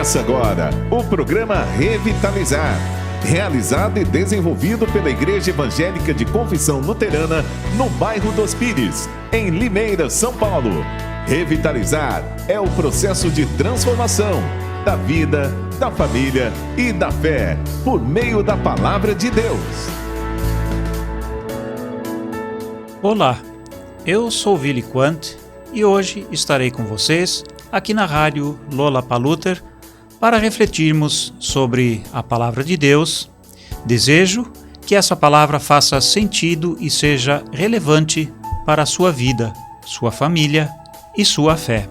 Começa agora o programa Revitalizar, realizado e desenvolvido pela Igreja Evangélica de Confissão Luterana no bairro dos Pires, em Limeira, São Paulo. Revitalizar é o processo de transformação da vida, da família e da fé, por meio da Palavra de Deus. Olá, eu sou Willy Quandt e hoje estarei com vocês aqui na rádio Lollapalooza para refletirmos sobre a Palavra de Deus. Desejo que essa palavra faça sentido e seja relevante para a sua vida, sua família e sua fé.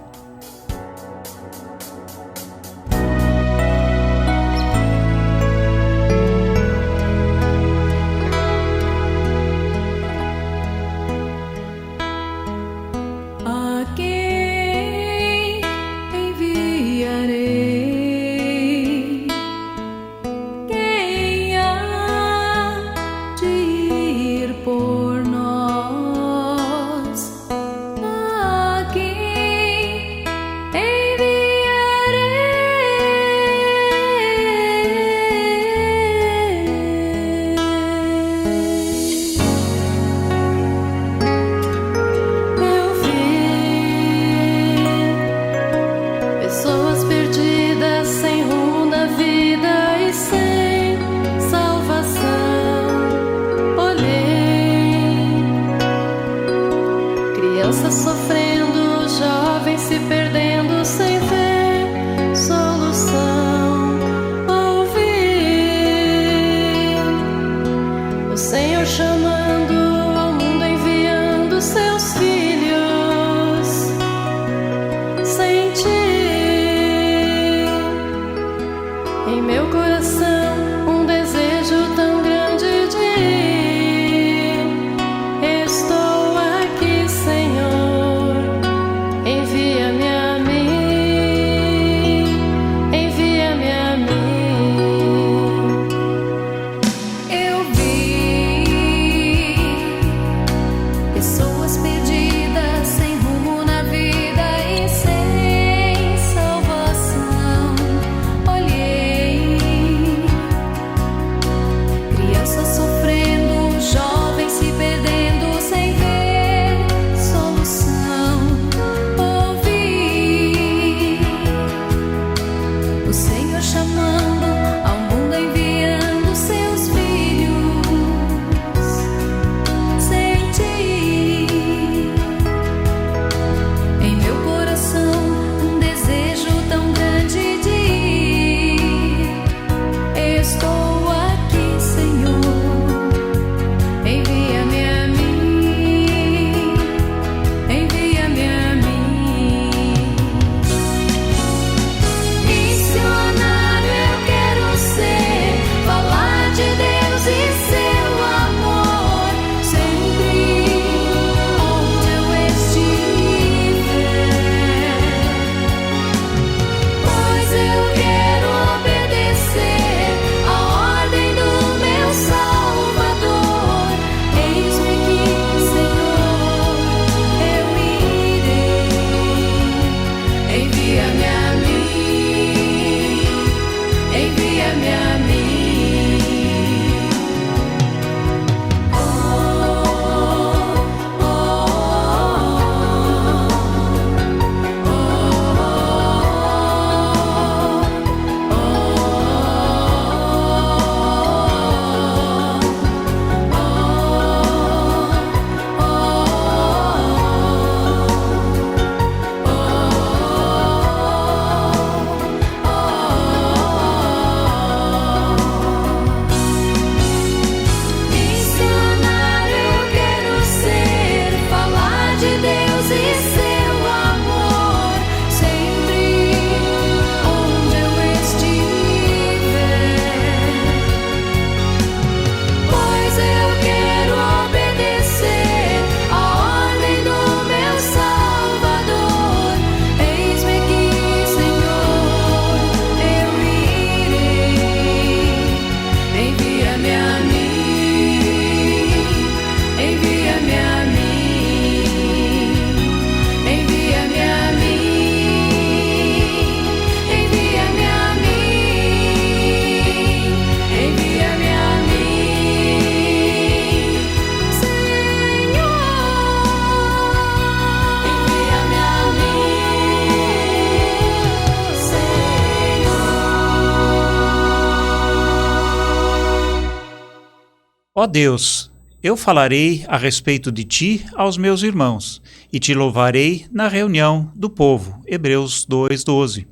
Ó Deus, eu falarei a respeito de ti aos meus irmãos, e te louvarei na reunião do povo. Hebreus 2:12.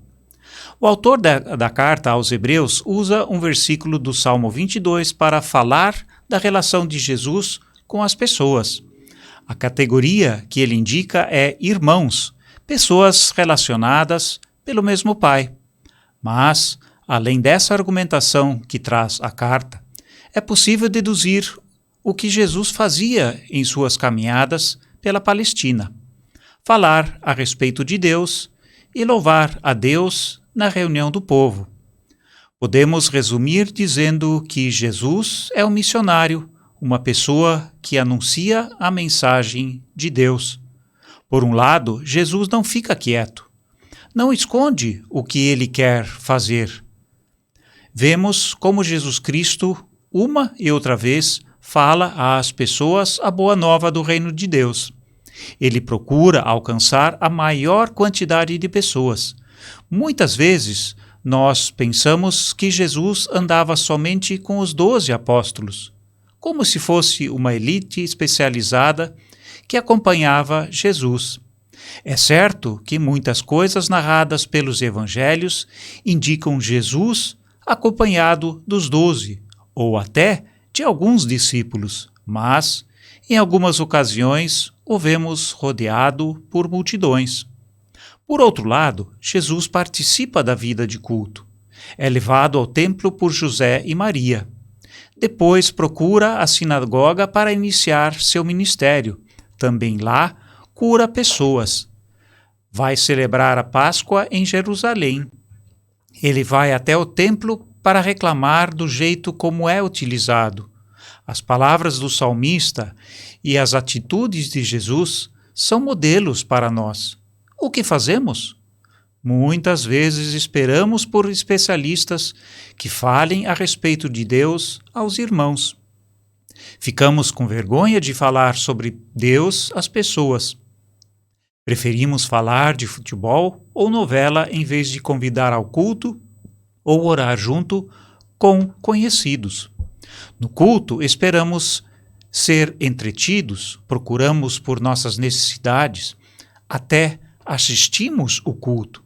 O autor da carta aos Hebreus usa um versículo do Salmo 22 para falar da relação de Jesus com as pessoas. A categoria que ele indica é irmãos, pessoas relacionadas pelo mesmo Pai. Mas, além dessa argumentação que traz a carta, é possível deduzir o que Jesus fazia em suas caminhadas pela Palestina: falar a respeito de Deus e louvar a Deus na reunião do povo. Podemos resumir dizendo que Jesus é um missionário, uma pessoa que anuncia a mensagem de Deus. Por um lado, Jesus não fica quieto, não esconde o que ele quer fazer. Vemos como Jesus Cristo, uma e outra vez, fala às pessoas a boa nova do reino de Deus. Ele procura alcançar a maior quantidade de pessoas. Muitas vezes, nós pensamos que Jesus andava somente com os 12 apóstolos, como se fosse uma elite especializada que acompanhava Jesus. É certo que muitas coisas narradas pelos evangelhos indicam Jesus acompanhado dos 12, ou até de alguns discípulos, mas, em algumas ocasiões, o vemos rodeado por multidões. Por outro lado, Jesus participa da vida de culto. É levado ao templo por José e Maria. Depois procura a sinagoga para iniciar seu ministério. Também lá, cura pessoas. Vai celebrar a Páscoa em Jerusalém. Ele vai até o templo para reclamar do jeito como é utilizado. As palavras do salmista e as atitudes de Jesus são modelos para nós. O que fazemos? Muitas vezes esperamos por especialistas que falem a respeito de Deus aos irmãos. Ficamos com vergonha de falar sobre Deus às pessoas. Preferimos falar de futebol ou novela em vez de convidar ao culto ou orar junto com conhecidos. No culto, esperamos ser entretidos, procuramos por nossas necessidades, até assistimos o culto.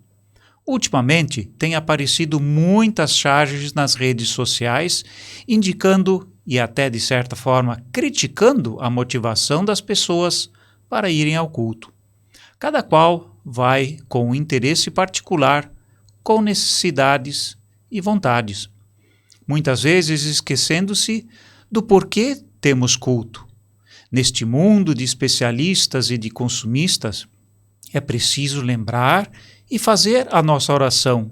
Ultimamente, têm aparecido muitas charges nas redes sociais, indicando e até, de certa forma, criticando a motivação das pessoas para irem ao culto. Cada qual vai com um interesse particular, com necessidades e vontades. Muitas vezes esquecendo-se do porquê temos culto. Neste mundo de especialistas e de consumistas, é preciso lembrar e fazer a nossa oração.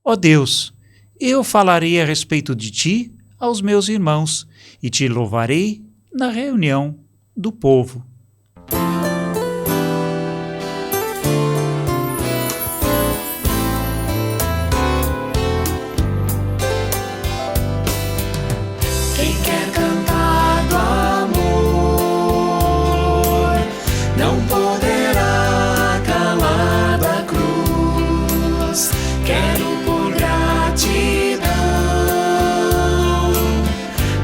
Ó Deus, eu falarei a respeito de ti aos meus irmãos e te louvarei na reunião do povo. Quem quer cantar do amor não poderá calar da cruz. Quero por gratidão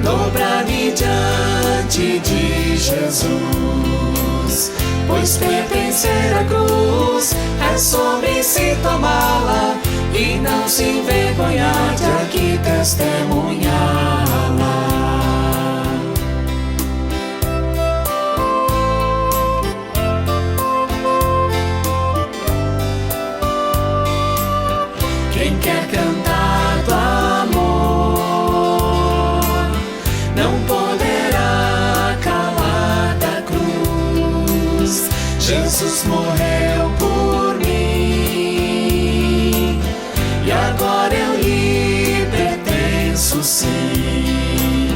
dobrar-me diante de Jesus, pois pertencer à cruz é sobre si tomá-la e não se envergonhar de aqui testemunhá-la. Quem quer cantar do amor não poderá calar da cruz. Jesus morreu por mim e agora eu lhe pertenço, sim.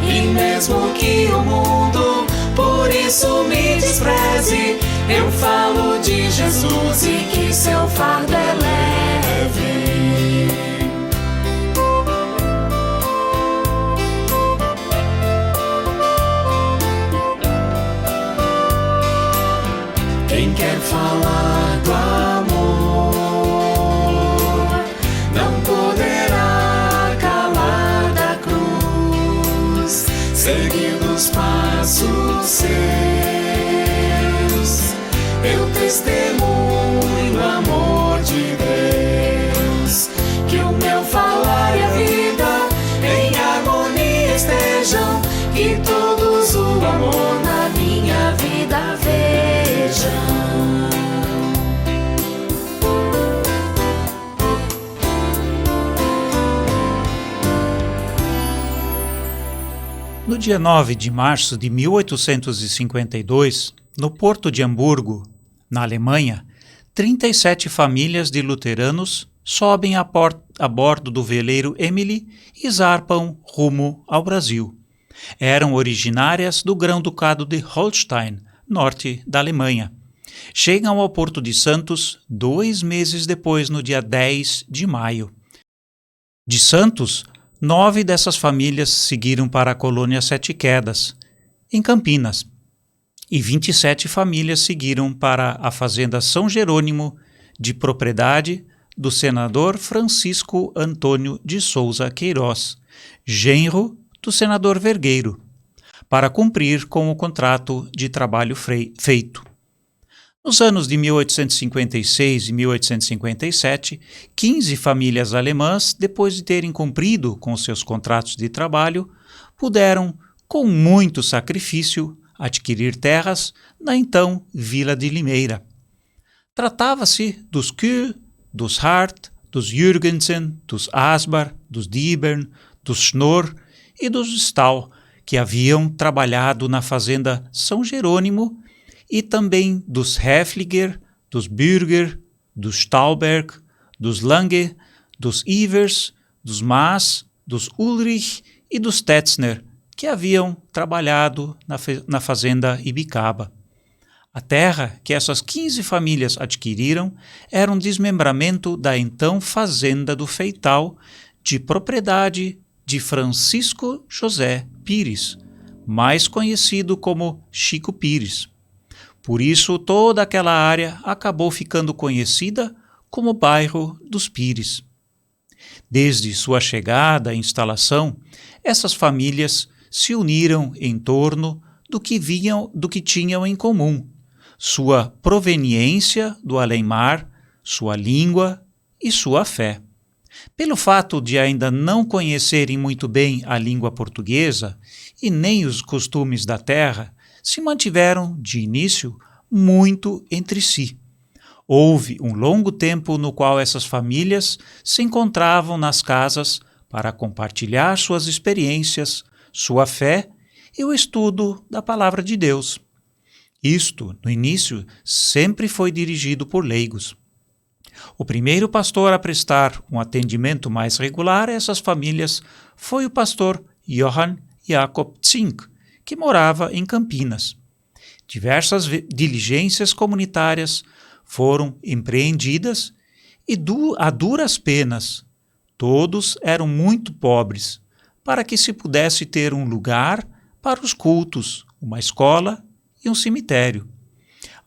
E mesmo que o mundo por isso me despreze, eu falo de Jesus e que seu fardo é leve. Quem quer falar do amor não poderá calar da cruz. dia 9 de março de 1852, no porto de Hamburgo, na Alemanha, 37 famílias de luteranos sobem a bordo do veleiro Emily e zarpam rumo ao Brasil. Eram originárias do Grão-Ducado de Holstein, norte da Alemanha. Chegam ao Porto de Santos 2 meses depois, no dia 10 de maio. De Santos, 9 dessas famílias seguiram para a colônia Sete Quedas, em Campinas, e 27 famílias seguiram para a fazenda São Jerônimo, de propriedade do senador Francisco Antônio de Souza Queiroz, genro do senador Vergueiro, para cumprir com o contrato de trabalho feito. Nos anos de 1856 e 1857, 15 famílias alemãs, depois de terem cumprido com seus contratos de trabalho, puderam, com muito sacrifício, adquirir terras na então Vila de Limeira. Tratava-se dos Kuhl, dos Hart, dos Jürgensen, dos Asbar, dos Diebern, dos Schnorr e dos Stahl, que haviam trabalhado na fazenda São Jerônimo, e também dos Häfliger, dos Bürger, dos Stauberg, dos Lange, dos Ivers, dos Maas, dos Ulrich e dos Tetzner, que haviam trabalhado na fazenda Ibicaba. A terra que essas 15 famílias adquiriram era um desmembramento da então Fazenda do Feital, de propriedade de Francisco José Pires, mais conhecido como Chico Pires. Por isso, toda aquela área acabou ficando conhecida como bairro dos Pires. Desde sua chegada e instalação, essas famílias se uniram em torno do que tinham em comum: sua proveniência do além-mar, sua língua e sua fé. Pelo fato de ainda não conhecerem muito bem a língua portuguesa e nem os costumes da terra, se mantiveram, de início, muito entre si. Houve um longo tempo no qual essas famílias se encontravam nas casas para compartilhar suas experiências, sua fé e o estudo da Palavra de Deus. Isto, no início, sempre foi dirigido por leigos. O primeiro pastor a prestar um atendimento mais regular a essas famílias foi o pastor Johann Jakob Zink, que morava em Campinas. Diversas diligências comunitárias foram empreendidas e, a duras penas, todos eram muito pobres, para que se pudesse ter um lugar para os cultos, uma escola e um cemitério.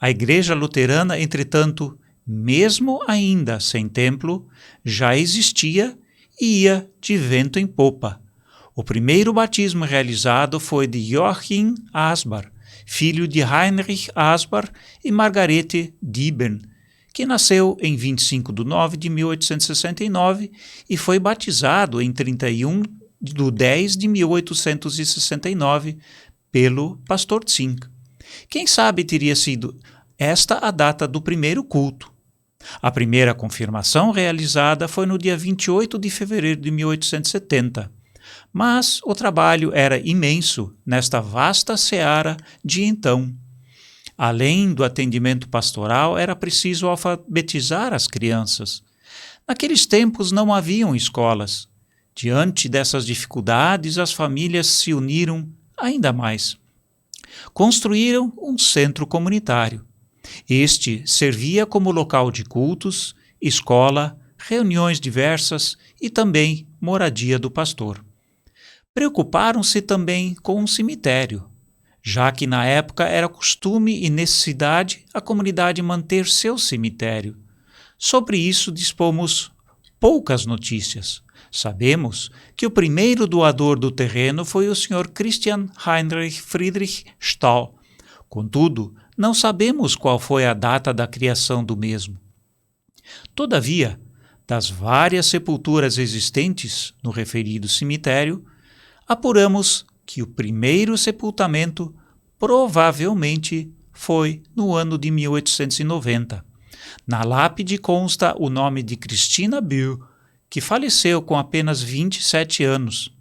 A Igreja Luterana, entretanto, mesmo ainda sem templo, já existia e ia de vento em popa. O primeiro batismo realizado foi de Joachim Asbar, filho de Heinrich Asbar e Margarete Diebern, que nasceu em 25 de nove de 1869 e foi batizado em 31 de 10 de 1869 pelo pastor Zink. Quem sabe teria sido esta a data do primeiro culto. A primeira confirmação realizada foi no dia 28 de fevereiro de 1870. Mas o trabalho era imenso nesta vasta seara de então. Além do atendimento pastoral, era preciso alfabetizar as crianças. Naqueles tempos não haviam escolas. Diante dessas dificuldades, as famílias se uniram ainda mais. Construíram um centro comunitário. Este servia como local de cultos, escola, reuniões diversas e também moradia do pastor. Preocuparam-se também com um cemitério, já que na época era costume e necessidade a comunidade manter seu cemitério. Sobre isso dispomos poucas notícias. Sabemos que o primeiro doador do terreno foi o Sr. Christian Heinrich Friedrich Stahl. Contudo, não sabemos qual foi a data da criação do mesmo. Todavia, das várias sepulturas existentes no referido cemitério, apuramos que o primeiro sepultamento provavelmente foi no ano de 1890. Na lápide consta o nome de Christina Bühl, que faleceu com apenas 27 anos.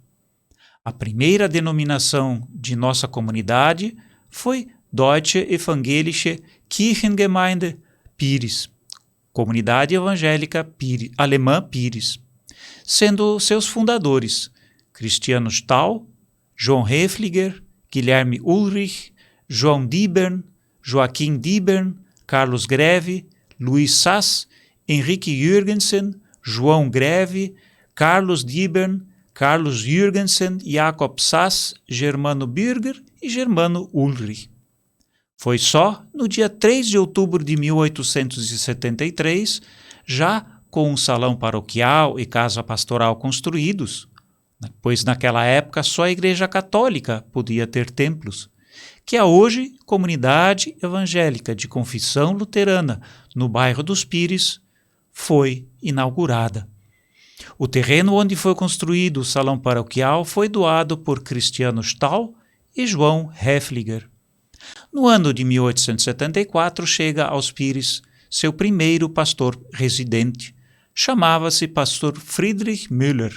A primeira denominação de nossa comunidade foi Deutsche Evangelische Kirchengemeinde Pires, Comunidade Evangélica Alemã Pires, sendo seus fundadores Christiano Stahl, João Häfliger, Guilherme Ulrich, João Diebern, Joaquim Diebern, Carlos Greve, Luiz Sass, Henrique Jürgensen, João Greve, Carlos Diebern, Carlos Jürgensen, Jakob Sass, Germano Bürger e Germano Ulrich. Foi só no dia 3 de outubro de 1873, já com um salão paroquial e casa pastoral construídos, pois naquela época só a Igreja Católica podia ter templos, que a hoje Comunidade Evangélica de Confissão Luterana no bairro dos Pires foi inaugurada. O terreno onde foi construído o salão paroquial foi doado por Christiano Stahl e João Häfliger. No ano de 1874 chega aos Pires seu primeiro pastor residente. Chamava-se pastor Friedrich Müller.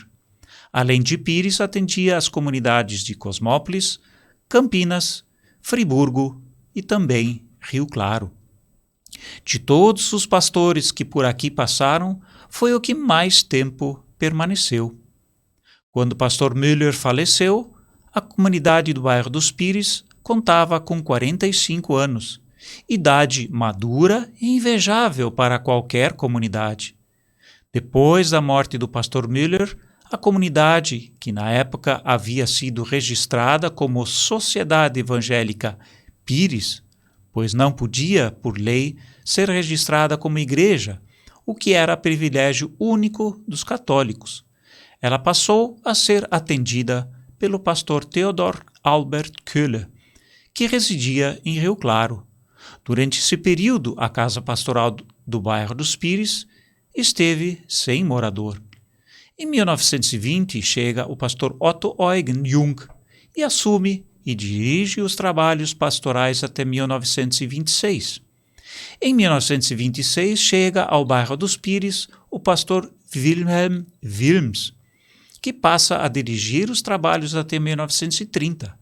Além de Pires, atendia as comunidades de Cosmópolis, Campinas, Friburgo e também Rio Claro. De todos os pastores que por aqui passaram, foi o que mais tempo permaneceu. Quando o pastor Müller faleceu, a comunidade do bairro dos Pires contava com 45 anos, idade madura e invejável para qualquer comunidade. Depois da morte do pastor Müller, a comunidade, que na época havia sido registrada como Sociedade Evangélica Pires, pois não podia, por lei, ser registrada como igreja, o que era privilégio único dos católicos. Ela passou a ser atendida pelo pastor Theodor Albert Köhler, que residia em Rio Claro. Durante esse período, a casa pastoral do bairro dos Pires esteve sem morador. Em 1920, chega o pastor Otto Eugen Jung e assume e dirige os trabalhos pastorais até 1926. Em 1926, chega ao bairro dos Pires o pastor Wilhelm Wilms, que passa a dirigir os trabalhos até 1930.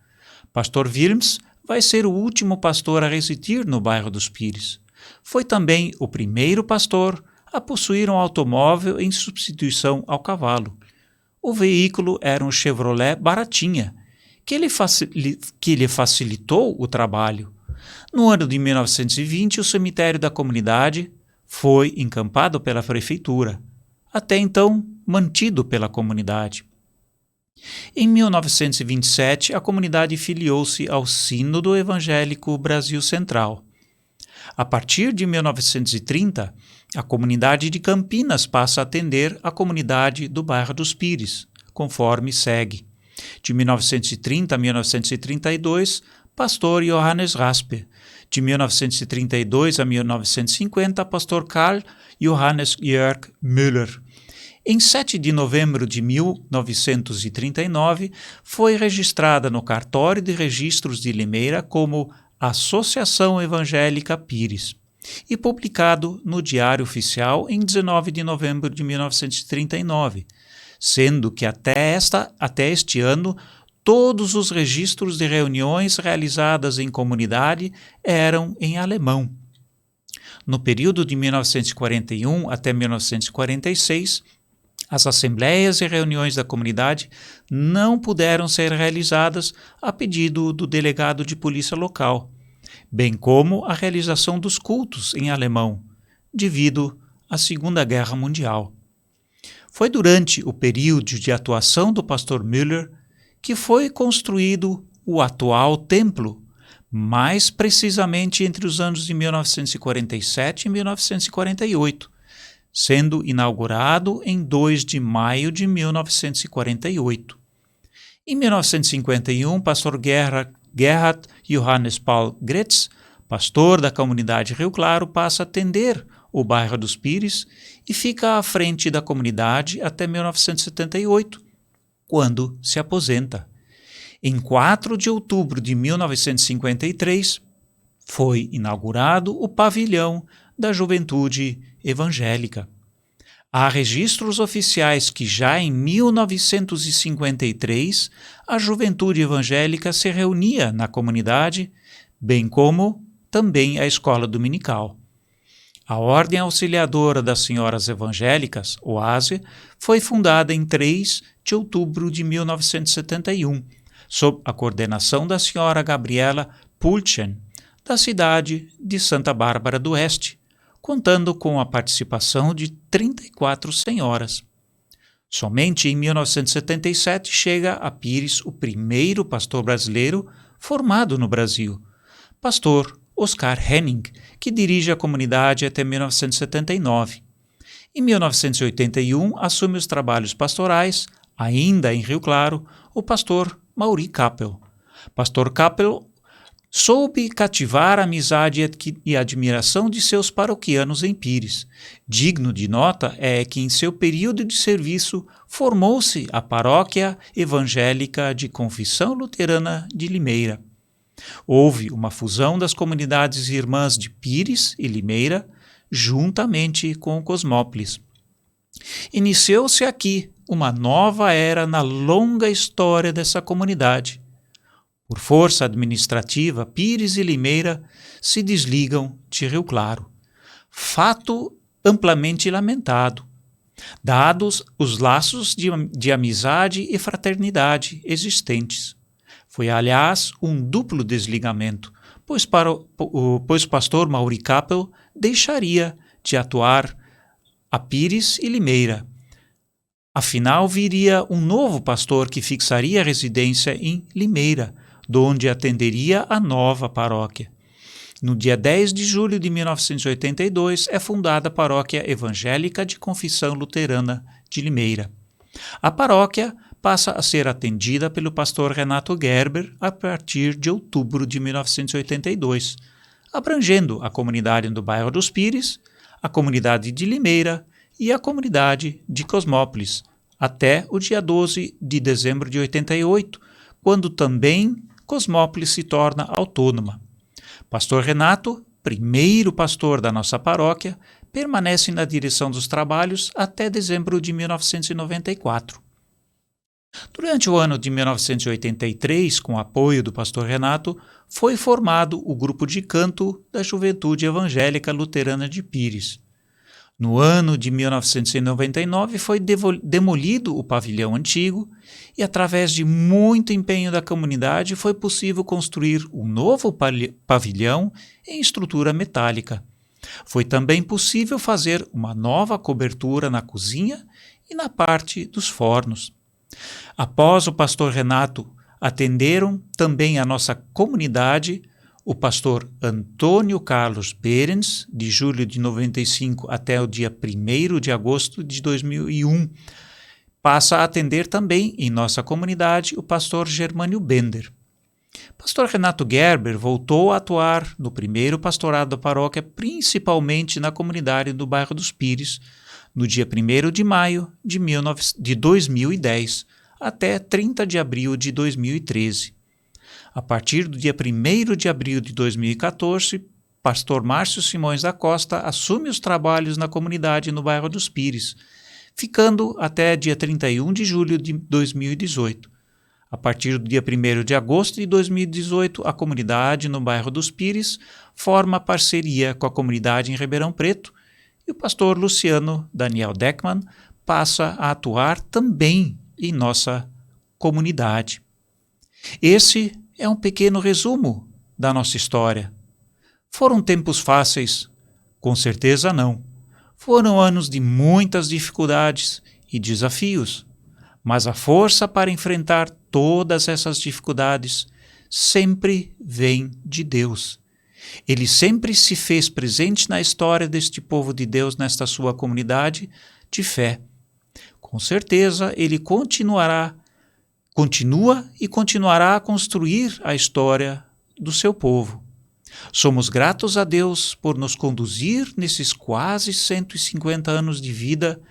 Pastor Wilms vai ser o último pastor a residir no bairro dos Pires. Foi também o primeiro pastor a possuir um automóvel em substituição ao cavalo. O veículo era um Chevrolet Baratinha, que lhe facilitou o trabalho. No ano de 1920, o cemitério da comunidade foi encampado pela prefeitura, até então mantido pela comunidade. Em 1927, a comunidade filiou-se ao Sínodo Evangélico Brasil Central. A partir de 1930, a comunidade de Campinas passa a atender a comunidade do bairro dos Pires, conforme segue. De 1930 a 1932, pastor Johannes Raspe. De 1932 a 1950, pastor Karl Johannes Jörg Müller. Em 7 de novembro de 1939, foi registrada no Cartório de Registros de Limeira como Associação Evangélica Pires e publicado no Diário Oficial em 19 de novembro de 1939, sendo que até este ano todos os registros de reuniões realizadas em comunidade eram em alemão. No período de 1941 até 1946, as assembleias e reuniões da comunidade não puderam ser realizadas a pedido do delegado de polícia local, bem como a realização dos cultos em alemão, devido à Segunda Guerra Mundial. Foi durante o período de atuação do pastor Müller que foi construído o atual templo, mais precisamente entre os anos de 1947 e 1948, sendo inaugurado em 2 de maio de 1948. Em 1951, pastor Gerhard Johannes Paul Gretz, pastor da comunidade Rio Claro, passa a atender o bairro dos Pires e fica à frente da comunidade até 1978, quando se aposenta. Em 4 de outubro de 1953, foi inaugurado o pavilhão da Juventude Evangélica. Há registros oficiais que já em 1953 a juventude evangélica se reunia na comunidade, bem como também a escola dominical. A Ordem Auxiliadora das Senhoras Evangélicas, OASE, foi fundada em 3 de outubro de 1971, sob a coordenação da senhora Gabriela Pulchen, da cidade de Santa Bárbara do Oeste, contando com a participação de 34 senhoras. Somente em 1977 chega a Pires o primeiro pastor brasileiro formado no Brasil, pastor Oscar Henning, que dirige a comunidade até 1979. Em 1981, assume os trabalhos pastorais, ainda em Rio Claro, o pastor Mauri Kappel. Pastor Kappel soube cativar a amizade e admiração de seus paroquianos em Pires. Digno de nota é que em seu período de serviço formou-se a Paróquia Evangélica de Confissão Luterana de Limeira. Houve uma fusão das comunidades irmãs de Pires e Limeira, juntamente com Cosmópolis. Iniciou-se aqui uma nova era na longa história dessa comunidade. Por força administrativa, Pires e Limeira se desligam de Rio Claro. Fato amplamente lamentado, dados os laços de amizade e fraternidade existentes. Foi, aliás, um duplo desligamento, pois o pastor Mauri Kappel deixaria de atuar a Pires e Limeira. Afinal, viria um novo pastor que fixaria residência em Limeira, donde atenderia a nova paróquia. No dia 10 de julho de 1982, é fundada a Paróquia Evangélica de Confissão Luterana de Limeira. A paróquia passa a ser atendida pelo pastor Renato Gerber a partir de outubro de 1982, abrangendo a comunidade do bairro dos Pires, a comunidade de Limeira e a comunidade de Cosmópolis, até o dia 12 de dezembro de 88, quando também Cosmópolis se torna autônoma. Pastor Renato, primeiro pastor da nossa paróquia, permanece na direção dos trabalhos até dezembro de 1994. Durante o ano de 1983, com o apoio do pastor Renato, foi formado o grupo de canto da Juventude Evangélica Luterana de Pires. No ano de 1999 foi demolido o pavilhão antigo e, através de muito empenho da comunidade, foi possível construir um novo pavilhão em estrutura metálica. Foi também possível fazer uma nova cobertura na cozinha e na parte dos fornos. Após o pastor Renato, atenderam também a nossa comunidade o pastor Antônio Carlos Berens, de julho de 95 até o dia 1º de agosto de 2001. Passa a atender também em nossa comunidade o pastor Germânio Bender. Pastor Renato Gerber voltou a atuar no primeiro pastorado da paróquia, principalmente na comunidade do bairro dos Pires, no dia 1º de maio de 2010 até 30 de abril de 2013. A partir do dia 1º de abril de 2014, pastor Márcio Simões da Costa assume os trabalhos na comunidade no bairro dos Pires, ficando até dia 31 de julho de 2018. A partir do dia 1º de agosto de 2018, a comunidade no bairro dos Pires forma parceria com a comunidade em Ribeirão Preto e o pastor Luciano Daniel Deckmann passa a atuar também em nossa comunidade. Esse é um pequeno resumo da nossa história. Foram tempos fáceis? Com certeza não. Foram anos de muitas dificuldades e desafios, mas a força para enfrentar todas essas dificuldades sempre vem de Deus. Ele sempre se fez presente na história deste povo de Deus, nesta sua comunidade de fé. Com certeza, ele continua e continuará a construir a história do seu povo. Somos gratos a Deus por nos conduzir nesses quase 150 anos de vida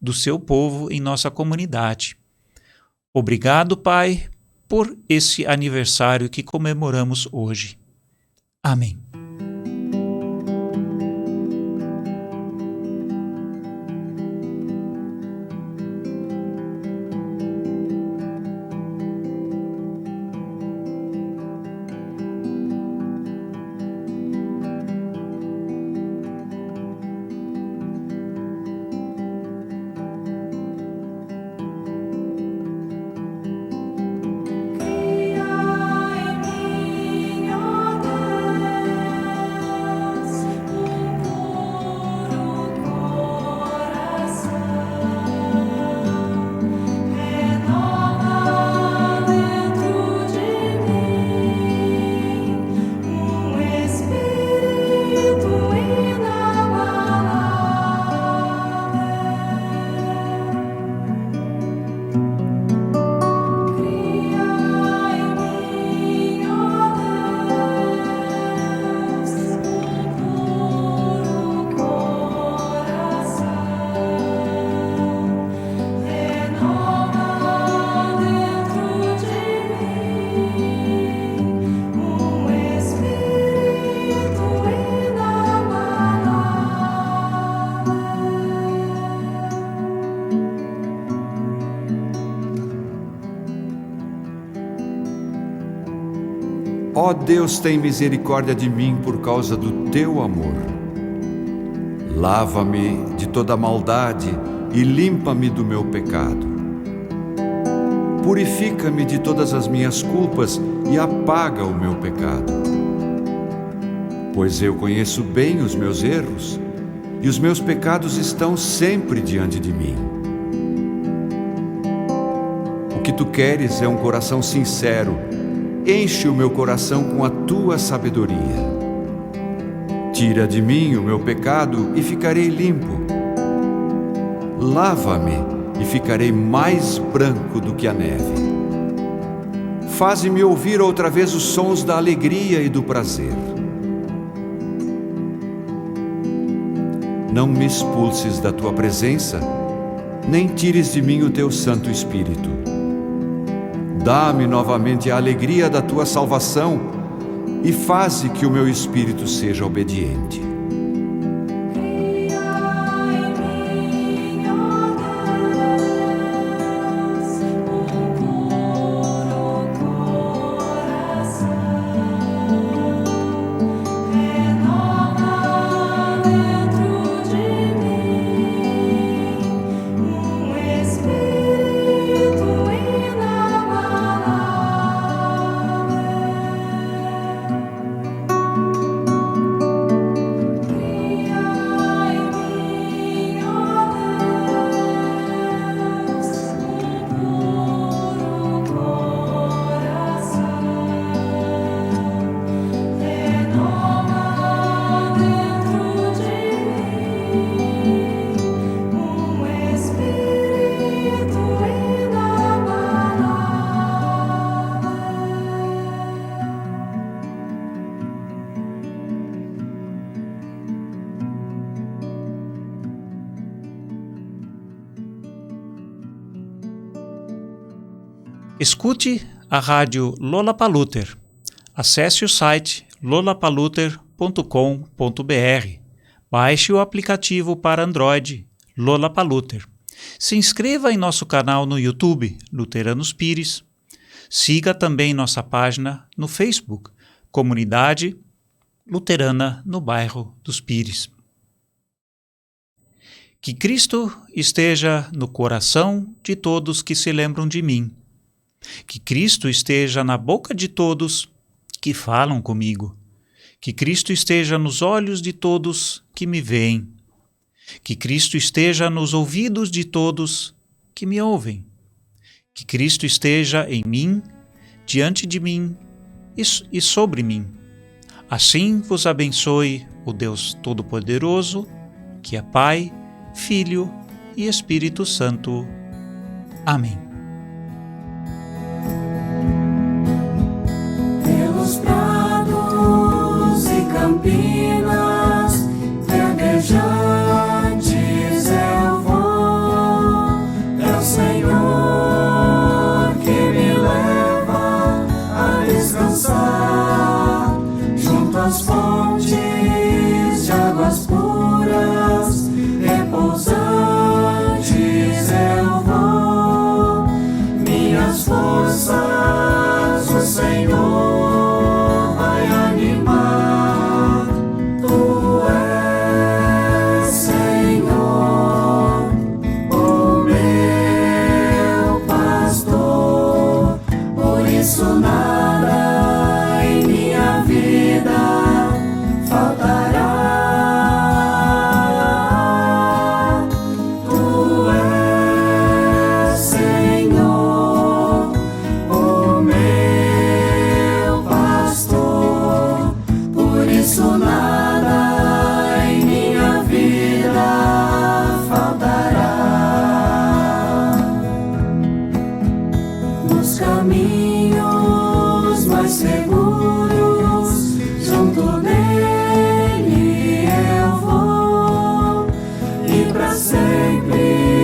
do seu povo em nossa comunidade. Obrigado, Pai, por esse aniversário que comemoramos hoje. Amém. Ó Deus, tem misericórdia de mim por causa do teu amor. Lava-me de toda maldade e limpa-me do meu pecado. Purifica-me de todas as minhas culpas e apaga o meu pecado. Pois eu conheço bem os meus erros e os meus pecados estão sempre diante de mim. O que tu queres é um coração sincero. Enche o meu coração com a tua sabedoria. Tira de mim o meu pecado e ficarei limpo. Lava-me e ficarei mais branco do que a neve. Faze-me ouvir outra vez os sons da alegria e do prazer. Não me expulses da tua presença, nem tires de mim o teu Santo Espírito. Dá-me novamente a alegria da tua salvação e faze que o meu espírito seja obediente. Escute a rádio Lollapalooza. Acesse o site lollapalooza.com.br. Baixe o aplicativo para Android Lollapalooza. Se inscreva em nosso canal no YouTube, Luteranos Pires. Siga também nossa página no Facebook, Comunidade Luterana no Bairro dos Pires. Que Cristo esteja no coração de todos que se lembram de mim. Que Cristo esteja na boca de todos que falam comigo. Que Cristo esteja nos olhos de todos que me veem. Que Cristo esteja nos ouvidos de todos que me ouvem. Que Cristo esteja em mim, diante de mim e sobre mim. Assim vos abençoe o Deus Todo-Poderoso, que é Pai, Filho e Espírito Santo. Amém. Pelos prados e campinas verdejantes eu vou. É o Senhor que me leva a descansar junto às fontes de águas puras, repousantes eu vou. Minhas forças o Senhor vai animar. Tu és, Senhor, o meu pastor, por isso nada em minha vida faltará. Tu és, Senhor, o meu pastor, por isso nada em minha vida faltará. Nos caminhos mais seguros, junto dele eu vou, e para sempre